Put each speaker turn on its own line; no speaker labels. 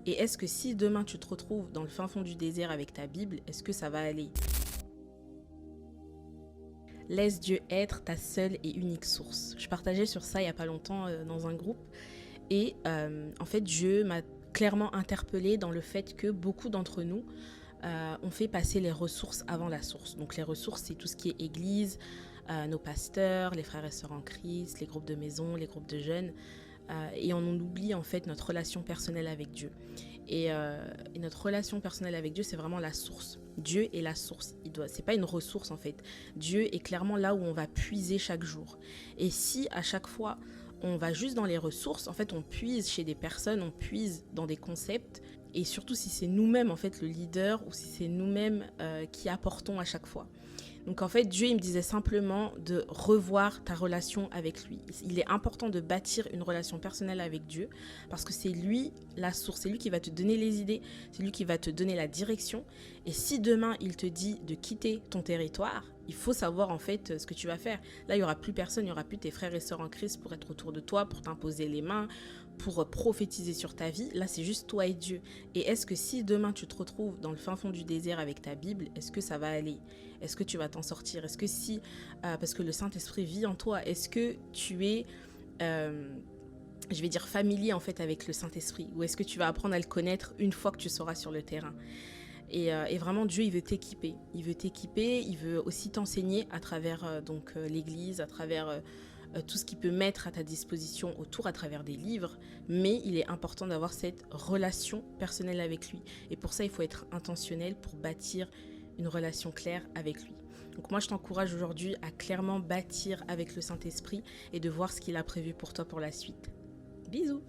Et est-ce que si demain tu te retrouves dans le fin fond du désert avec ta Bible, est-ce que ça va aller? Laisse Dieu être ta seule et unique source. Je partageais sur ça il n'y a pas longtemps dans un groupe. Et en fait, Dieu m'a clairement interpellée dans le fait que beaucoup d'entre nous, on fait passer les ressources avant la source. Donc les ressources, c'est tout ce qui est église, nos pasteurs, les frères et sœurs en Christ, les groupes de maison, les groupes de jeunes. Et on en oublie en fait notre relation personnelle avec Dieu. Et notre relation personnelle avec Dieu, c'est vraiment la source. Dieu est la source. C'est pas une ressource en fait. Dieu est clairement là où on va puiser chaque jour. Et si à chaque fois on va juste dans les ressources, en fait on puise chez des personnes, on puise dans des concepts, et surtout si c'est nous-mêmes en fait le leader ou si c'est nous-mêmes qui apportons à chaque fois. Donc en fait, Dieu, il me disait simplement de revoir ta relation avec lui. Il est important de bâtir une relation personnelle avec Dieu parce que c'est lui la source, c'est lui qui va te donner les idées, c'est lui qui va te donner la direction. Et si demain, il te dit de quitter ton territoire, il faut savoir en fait ce que tu vas faire. Là, il n'y aura plus personne, il n'y aura plus tes frères et sœurs en Christ pour être autour de toi, pour t'imposer les mains, pour prophétiser sur ta vie. Là, c'est juste toi et Dieu. Et est-ce que si demain, tu te retrouves dans le fin fond du désert avec ta Bible, est-ce que ça va aller? Est-ce que tu vas t'en sortir? Est-ce que si, parce que le Saint-Esprit vit en toi, est-ce que tu es, je vais dire, familier en fait avec le Saint-Esprit? Ou est-ce que tu vas apprendre à le connaître une fois que tu seras sur le terrain? Et vraiment, Dieu, il veut t'équiper. Il veut t'équiper, il veut aussi t'enseigner à travers l'Église, à travers tout ce qu'il peut mettre à ta disposition autour, à travers des livres. Mais il est important d'avoir cette relation personnelle avec lui. Et pour ça, il faut être intentionnel pour bâtir une relation claire avec lui. Donc moi, je t'encourage aujourd'hui à clairement bâtir avec le Saint-Esprit et de voir ce qu'il a prévu pour toi pour la suite. Bisous!